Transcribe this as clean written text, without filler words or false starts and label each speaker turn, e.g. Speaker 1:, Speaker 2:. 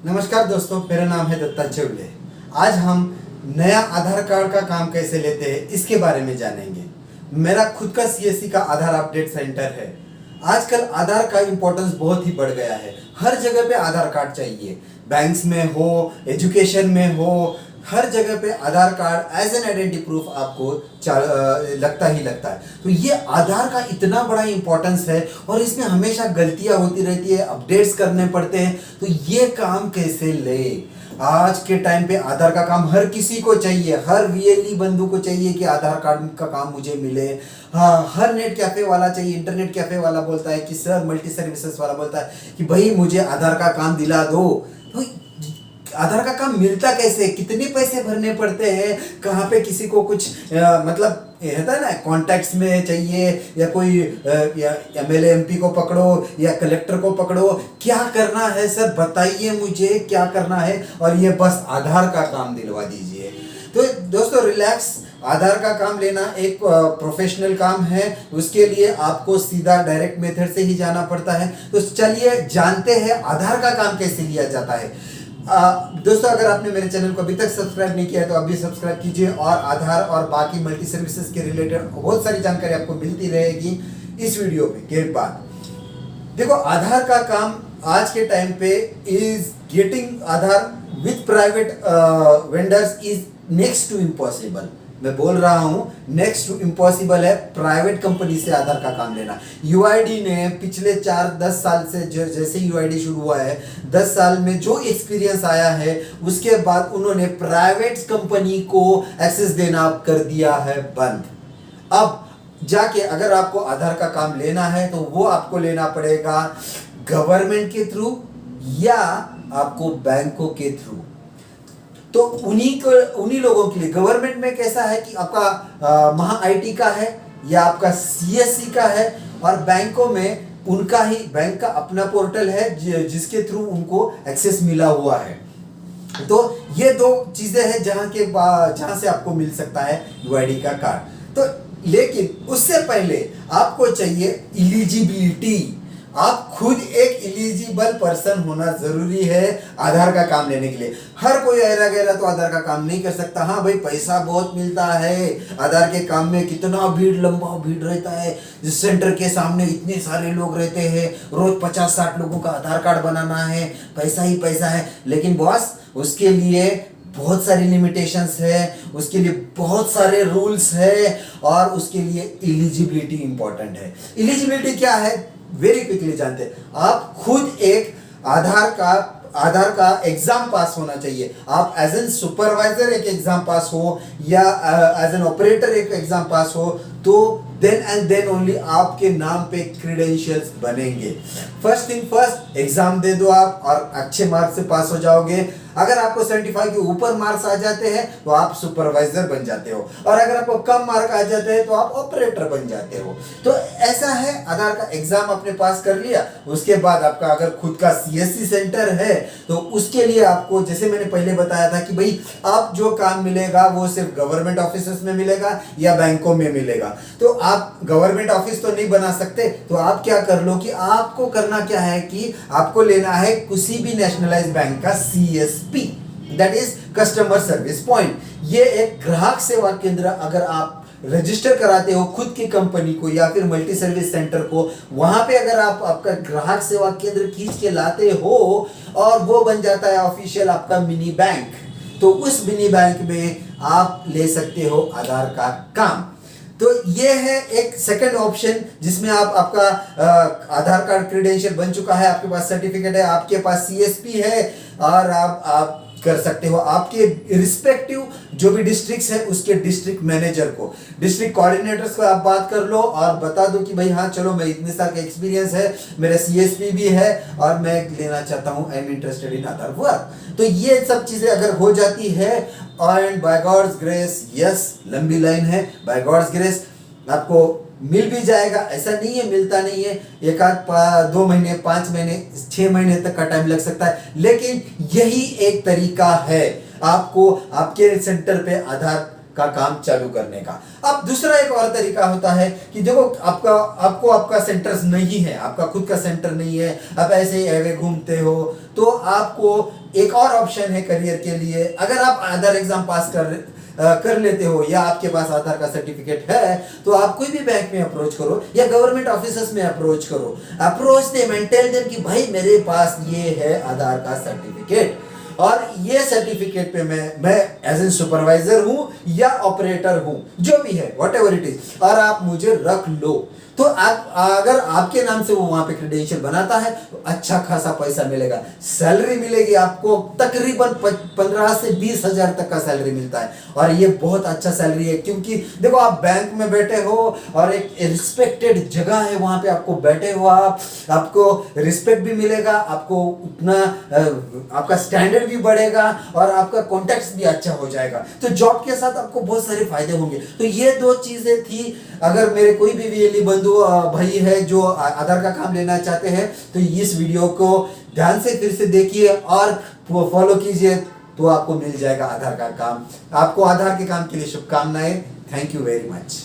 Speaker 1: नमस्कार दोस्तों, मेरा नाम है दत्ता चौले। आज हम नया आधार कार्ड का काम कैसे लेते हैं इसके बारे में जानेंगे। मेरा खुद का सीएससी का आधार अपडेट सेंटर है। आजकल आधार का इम्पोर्टेंस बहुत ही बढ़ गया है। हर जगह पे आधार कार्ड चाहिए, बैंक्स में हो, एजुकेशन में हो, हर जगह पे Aadhaar card as an identity proof आपको लगता ही लगता है। तो ये आधार का इतना बड़ा इंपॉर्टेंस है और इसमें हमेशा गलतियां होती रहती है, अपडेट्स करने पड़ते हैं। तो ये काम कैसे ले? आज के टाइम पे आधार का काम हर किसी को चाहिए, हर वीएलई बंधु को चाहिए कि आधार कार्ड का काम मुझे मिले। हाँ, हर नेट कैफे वाला चाहिए, इंटरनेट कैफे वाला बोलता है कि सर, मल्टी सर्विसेज वाला बोलता है कि भाई मुझे आधार का काम दिला दो। तो आधार का काम मिलता कैसे, कितने पैसे भरने पड़ते हैं, कहाँ पे किसी को कुछ मतलब रहता है ना, कॉन्टैक्ट्स में चाहिए या कोई एमएलए एमपी को पकड़ो या कलेक्टर को पकड़ो, क्या करना है सर बताइए मुझे क्या करना है, और ये बस आधार का काम दिलवा दीजिए। तो दोस्तों रिलैक्स, आधार का काम लेना एक प्रोफेशनल काम है। उसके लिए आपको सीधा डायरेक्ट मेथड से ही जाना पड़ता है। तो चलिए जानते हैं आधार का काम कैसे लिया जाता है। दोस्तों, अगर आपने मेरे चैनल को अभी तक सब्सक्राइब नहीं किया है तो अभी सब्सक्राइब कीजिए और आधार और बाकी मल्टी सर्विसेज के रिलेटेड बहुत सारी जानकारी आपको मिलती रहेगी इस वीडियो के बाद। देखो, आधार का काम आज के टाइम पे is getting Aadhaar with private vendors is next to impossible. मैं बोल रहा हूं नेक्स्ट टू इम्पॉसिबल है प्राइवेट कंपनी से आधार का काम लेना। यूआईडी ने पिछले 4-10 साल से जैसे यूआईडी शुरू हुआ है, 10 साल में जो एक्सपीरियंस आया है उसके बाद उन्होंने प्राइवेट कंपनी को एक्सेस देना कर दिया है बंद। अब जाके अगर आपको आधार का काम लेना है तो वो आपको लेना पड़ेगा गवर्नमेंट के थ्रू या आपको बैंकों के थ्रू। तो उन्हीं लोगों के लिए गवर्नमेंट में कैसा है कि आपका महा आईटी का है या आपका सीएससी का है, और बैंकों में उनका ही बैंक का अपना पोर्टल है जिसके थ्रू उनको एक्सेस मिला हुआ है। तो ये दो चीजें हैं जहां से आपको मिल सकता है यूआईडी का कार्ड। तो लेकिन उससे पहले आपको चाहिए एलिजिबिलिटी। आप खुद एक एलिजिबल पर्सन होना जरूरी है आधार का काम लेने के लिए। हर कोई ऐरा गैरा तो आधार का काम नहीं कर सकता। हाँ भाई, पैसा बहुत मिलता है आधार के काम में, कितना भीड़, लंबा भीड़ रहता है, जिस सेंटर के सामने इतने सारे लोग रहते हैं, रोज 50-60 लोगों का आधार कार्ड बनाना है, पैसा ही पैसा है। लेकिन बॉस, उसके लिए बहुत सारी लिमिटेशंस है, उसके लिए बहुत सारे रूल्स है और उसके लिए एलिजिबिलिटी इंपॉर्टेंट है। एलिजिबिलिटी क्या है वेरी क्विकली जानते हैं। आप खुद एक आधार का एग्जाम पास होना चाहिए। आप एज एन सुपरवाइजर एक एग्जाम पास हो या एज एन ऑपरेटर एक एग्जाम पास हो, तो देन एंड देन ओनली आपके नाम पे क्रेडेंशियल्स बनेंगे। फर्स्ट थिंग फर्स्ट, एग्जाम दे दो आप और अच्छे मार्क्स से पास हो जाओगे। अगर आपको 75 के ऊपर मार्क्स आ जाते हैं तो आप सुपरवाइजर बन जाते हो, और अगर आपको कम मार्क आ जाते हैं तो आप ऑपरेटर बन जाते हो। तो ऐसा है, आधार का एग्जाम आपने पास कर लिया, उसके बाद आपका अगर खुद का सीएससी सेंटर है तो उसके लिए आपको, जैसे मैंने पहले बताया था कि भाई आप जो काम मिलेगा वो सिर्फ गवर्नमेंट ऑफिस में मिलेगा या बैंकों में मिलेगा। तो आप गवर्नमेंट ऑफिस तो नहीं बना सकते, तो आप क्या कर लो कि आपको करना क्या है कि आपको लेना है किसी भी नेशनलाइज्ड बैंक का CSP, that is customer service point. ये एक ग्राहक सेवा केंद्र अगर आप रजिस्टर कराते हो खुद की कंपनी को या फिर मल्टी सर्विस सेंटर को, वहां पे अगर आप आपका ग्राहक सेवा केंद्र खींच के लाते हो और वो बन जाता है ऑफिशियल आपका मिनी बैंक, तो उस मिनी बैंक में आप ले सकते हो आधार का काम। तो ये है एक सेकंड ऑप्शन जिसमें आपका आधार कार्ड क्रेडेंशियल बन चुका है, आपके पास सर्टिफिकेट है, आपके पास सीएसपी है और आप कर सकते हो आपके रिस्पेक्टिव जो भी डिस्ट्रिक्ट्स है उसके डिस्ट्रिक्ट मैनेजर को, डिस्ट्रिक्ट कोऑर्डिनेटर्स को आप बात कर लो और बता दो कि भाई हाँ चलो, मैं इतने साल का एक्सपीरियंस है, मेरा सीएसपी भी है और मैं लेना चाहता हूँ, I am interested in Aadhaar work. तो ये सब चीजें अगर हो जाती है, and by God's grace, yes लंबी लाइन है, बाय गॉड्स ग्रेस आपको मिल भी जाएगा। ऐसा नहीं है मिलता नहीं है, एक आध 2 महीने, 5 महीने, 6 महीने तक का टाइम लग सकता है, लेकिन यही एक तरीका है आपको आपके सेंटर पे आधार का काम चालू करने का। अब दूसरा एक और तरीका होता है कि देखो आपका सेंटर नहीं है, आपका खुद का सेंटर नहीं है, आप ऐसे ही एवे घूमते हो, तो आपको एक और ऑप्शन है करियर के लिए। अगर आप आधार एग्जाम पास कर लेते हो या आपके पास आधार का सर्टिफिकेट है, तो आप कोई भी बैंक में अप्रोच करो या गवर्नमेंट ऑफिसर्स में अप्रोच करो। Approach them and tell them कि भाई मेरे पास ये है आधार का सर्टिफिकेट, और ये सर्टिफिकेट पे मैं एज ए सुपरवाइजर हूं या ऑपरेटर हूं, जो भी है व्हाट एवर इट इज, और आप मुझे रख लो। तो आप अगर आपके नाम से वो वहां पे क्रेडेंशियल बनाता है तो अच्छा खासा पैसा मिलेगा, सैलरी मिलेगी आपको, तकरीबन 15 से 20 हजार तक का सैलरी मिलता है। और ये बहुत अच्छा सैलरी है, क्योंकि देखो आप बैंक में बैठे हो और एक रिस्पेक्टेड जगह है, वहां पे आपको बैठे हो, आपको रिस्पेक्ट भी मिलेगा, आपको उतना आपका स्टैंडर्ड भी बढ़ेगा और आपका कॉन्टेक्ट भी अच्छा हो जाएगा। तो जॉब के साथ आपको बहुत सारे फायदे होंगे। तो ये दो चीजें थी। अगर मेरे कोई भी वीएलई बंधु भाई है जो आधार का काम लेना चाहते हैं, तो इस वीडियो को ध्यान से फिर से देखिए और फॉलो कीजिए, तो आपको मिल जाएगा आधार का काम। आपको आधार के काम के लिए शुभकामनाएं। Thank you very much.